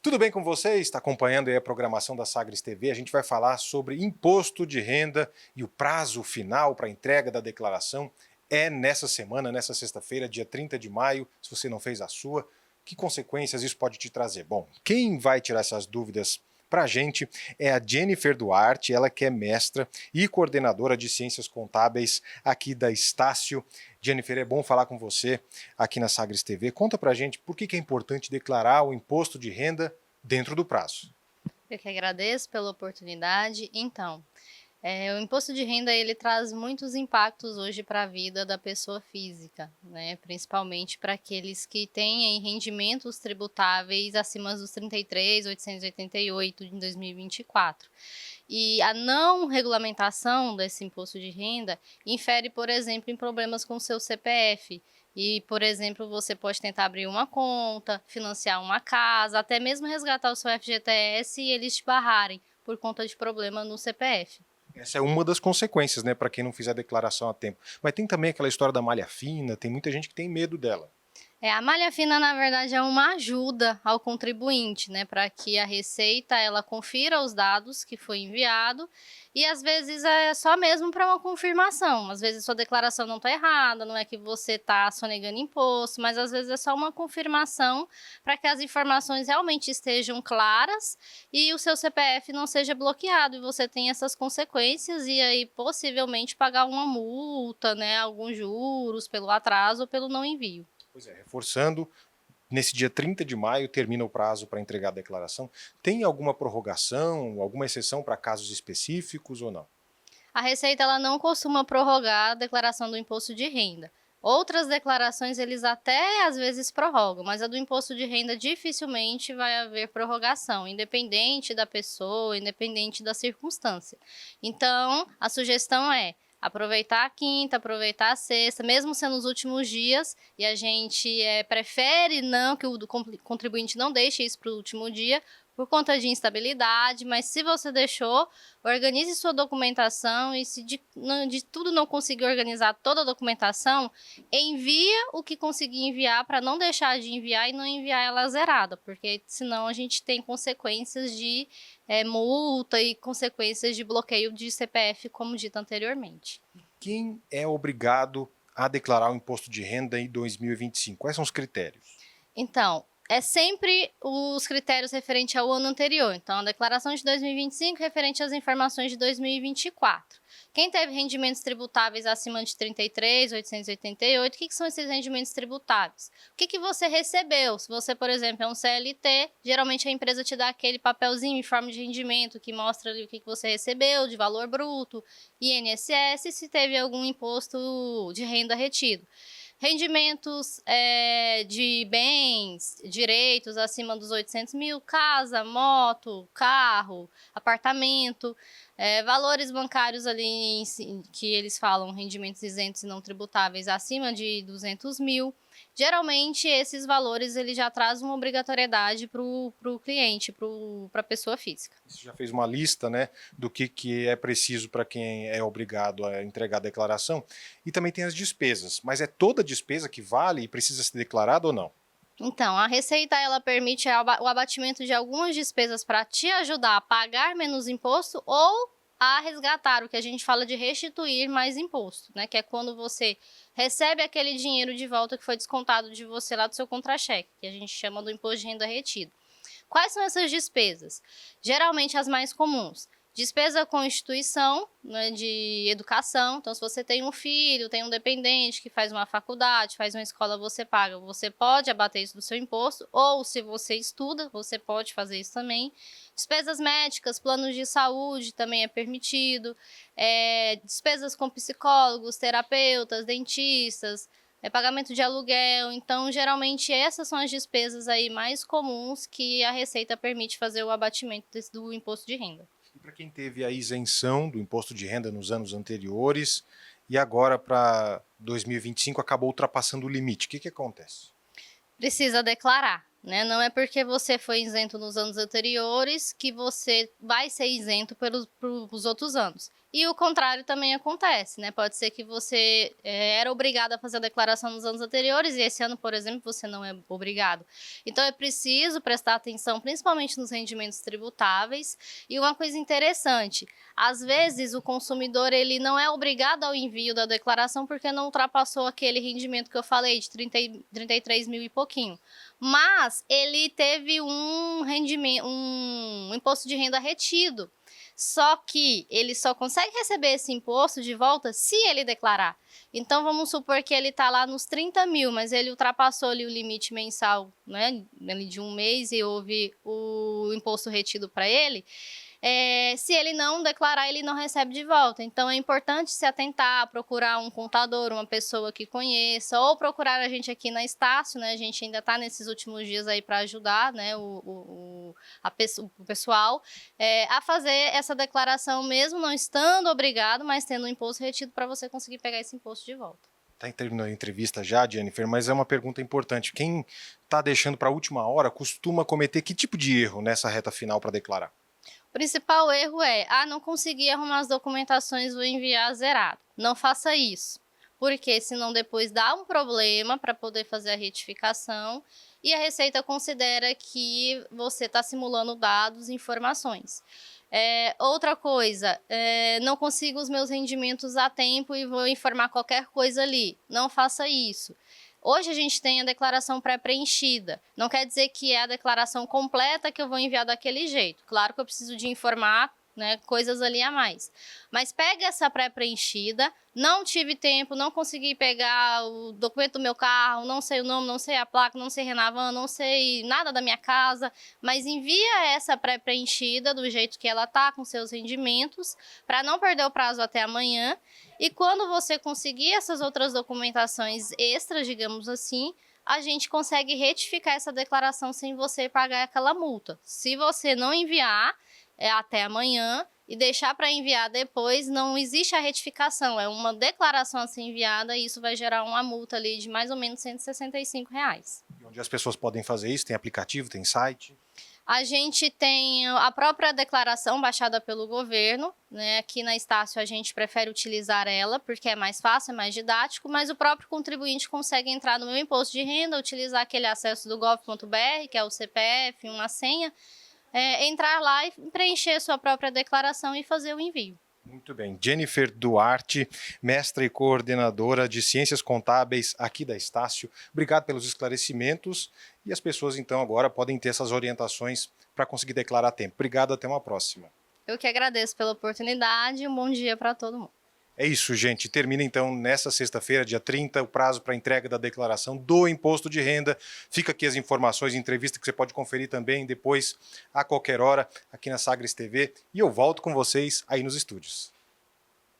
Tudo bem com vocês? Está acompanhando aí a programação da Sagres TV. A gente vai falar sobre imposto de renda e o prazo final para a entrega da declaração é nessa semana, nessa sexta-feira, dia 30 de maio. Se você não fez a sua, que consequências isso pode te trazer? Bom, quem vai tirar essas dúvidas para a gente é a Jennifer Duarte, ela que é mestra e coordenadora de Ciências Contábeis aqui da Estácio. Jennifer, é bom falar com você aqui na Sagres TV. Conta para a gente por que é importante declarar o imposto de renda dentro do prazo. Eu que agradeço pela oportunidade. Então, o imposto de renda ele traz muitos impactos hoje para a vida da pessoa física, né? Principalmente para aqueles que têm aí rendimentos tributáveis acima dos 33.888 em 2024. E a não regulamentação desse imposto de renda infere, por exemplo, em problemas com o seu CPF. E, por exemplo, você pode tentar abrir uma conta, financiar uma casa, até mesmo resgatar o seu FGTS e eles te barrarem por conta de problema no CPF. Essa é uma das consequências, né, para quem não fizer a declaração a tempo. Mas tem também aquela história da malha fina, tem muita gente que tem medo dela. A malha fina, na verdade, é uma ajuda ao contribuinte, né, para que a Receita ela confira os dados que foi enviado e às vezes é só mesmo para uma confirmação. Às vezes sua declaração não está errada, não é que você está sonegando imposto, mas às vezes é só uma confirmação para que as informações realmente estejam claras e o seu CPF não seja bloqueado e você tenha essas consequências e aí possivelmente pagar uma multa, né, alguns juros pelo atraso ou pelo não envio. Pois é, reforçando, nesse dia 30 de maio termina o prazo para entregar a declaração. Tem alguma prorrogação, alguma exceção para casos específicos ou não? A Receita ela não costuma prorrogar a declaração do imposto de renda. Outras declarações eles até às vezes prorrogam, mas a do imposto de renda dificilmente vai haver prorrogação, independente da pessoa, independente da circunstância. Então, a sugestão é aproveitar a quinta, aproveitar a sexta, mesmo sendo os últimos dias, e a gente prefere não que o contribuinte não deixe isso para o último dia, por conta de instabilidade, mas se você deixou, organize sua documentação e se de tudo não conseguir organizar toda a documentação, envia o que conseguir enviar para não deixar de enviar e não enviar ela zerada, porque senão a gente tem consequências de multa e consequências de bloqueio de CPF, como dito anteriormente. Quem é obrigado a declarar o imposto de renda em 2025? Quais são os critérios? Então, é sempre os critérios referentes ao ano anterior. Então, a declaração de 2025 referente às informações de 2024. Quem teve rendimentos tributáveis acima de 33.888, o que são esses rendimentos tributáveis? O que você recebeu? Se você, por exemplo, é um CLT, geralmente a empresa te dá aquele papelzinho em forma de rendimento que mostra ali o que você recebeu de valor bruto, INSS, e se teve algum imposto de renda retido. Rendimentos de bens, direitos acima dos 800 mil, casa, moto, carro, apartamento, valores bancários ali que eles falam rendimentos isentos e não tributáveis acima de 200 mil. Geralmente, esses valores ele já traz uma obrigatoriedade para o cliente, para a pessoa física. Você já fez uma lista, né, do que é preciso para quem é obrigado a entregar a declaração. E também tem as despesas. Mas é toda despesa que vale e precisa ser declarada ou não? Então, a Receita ela permite o abatimento de algumas despesas para te ajudar a pagar menos imposto ou a resgatar, o que a gente fala de restituir mais imposto, né? Que é quando você recebe aquele dinheiro de volta que foi descontado de você lá do seu contra-cheque, que a gente chama do imposto de renda retido. Quais são essas despesas? Geralmente as mais comuns. Despesa com instituição, né, de educação. Então, se você tem um filho, tem um dependente que faz uma faculdade, faz uma escola, você paga. Você pode abater isso do seu imposto. Ou, se você estuda, você pode fazer isso também. Despesas médicas, planos de saúde também é permitido. Despesas com psicólogos, terapeutas, dentistas, pagamento de aluguel. Então, geralmente, essas são as despesas aí mais comuns que a Receita permite fazer o abatimento do imposto de renda. E para quem teve a isenção do imposto de renda nos anos anteriores e agora para 2025 acabou ultrapassando o limite, o que acontece? Precisa declarar. né? Não é porque você foi isento nos anos anteriores que você vai ser isento pelos outros anos. E o contrário também acontece, né? Pode ser que você era obrigado a fazer a declaração nos anos anteriores e esse ano, por exemplo, você não é obrigado. Então é preciso prestar atenção, principalmente nos rendimentos tributáveis. E uma coisa interessante, às vezes o consumidor ele não é obrigado ao envio da declaração porque não ultrapassou aquele rendimento que eu falei de 33 mil e pouquinho. Mas ele teve um rendimento, um imposto de renda retido. Só que ele só consegue receber esse imposto de volta se ele declarar. Então, vamos supor que ele está lá nos 30 mil, mas ele ultrapassou ali o limite mensal, né, de um mês e houve o imposto retido para ele. Se ele não declarar, ele não recebe de volta. Então, é importante se atentar, procurar um contador, uma pessoa que conheça, ou procurar a gente aqui na Estácio, né? A gente ainda está nesses últimos dias aí para ajudar, né, o pessoal a fazer essa declaração, mesmo não estando obrigado, mas tendo o imposto retido para você conseguir pegar esse imposto de volta. Está terminando a entrevista já, Jennifer, mas é uma pergunta importante. Quem está deixando para a última hora costuma cometer que tipo de erro nessa reta final para declarar? O principal erro é, não consegui arrumar as documentações, vou enviar zerado. Não faça isso, porque senão depois dá um problema para poder fazer a retificação e a Receita considera que você está simulando dados e informações. Outra coisa, não consigo os meus rendimentos a tempo e vou informar qualquer coisa ali. Não faça isso. Hoje a gente tem a declaração pré-preenchida. Não quer dizer que é a declaração completa que eu vou enviar daquele jeito. Claro que eu preciso de informar, né, coisas ali a mais. Mas pega essa pré-preenchida, não tive tempo, não consegui pegar o documento do meu carro, não sei o nome, não sei a placa, não sei Renavan, não sei nada da minha casa, mas envia essa pré-preenchida do jeito que ela tá, com seus rendimentos, para não perder o prazo até amanhã. E quando você conseguir essas outras documentações extras, digamos assim, a gente consegue retificar essa declaração sem você pagar aquela multa. Se você não enviar até amanhã e deixar para enviar depois, não existe a retificação, é uma declaração a ser enviada e isso vai gerar uma multa ali de mais ou menos R$165. E onde as pessoas podem fazer isso? Tem aplicativo, tem site? A gente tem a própria declaração baixada pelo governo, né? Aqui na Estácio a gente prefere utilizar ela porque é mais fácil, é mais didático, mas o próprio contribuinte consegue entrar no meu imposto de renda, utilizar aquele acesso do gov.br, que é o CPF, uma senha, entrar lá e preencher sua própria declaração e fazer o envio. Muito bem. Jennifer Duarte, mestra e coordenadora de Ciências Contábeis aqui da Estácio. Obrigado pelos esclarecimentos e as pessoas então agora podem ter essas orientações para conseguir declarar a tempo. Obrigado, até uma próxima. Eu que agradeço pela oportunidade e um bom dia para todo mundo. É isso, gente. Termina então nessa sexta-feira, dia 30, o prazo para entrega da declaração do imposto de renda. Fica aqui as informações, entrevista que você pode conferir também depois, a qualquer hora, aqui na Sagres TV. E eu volto com vocês aí nos estúdios.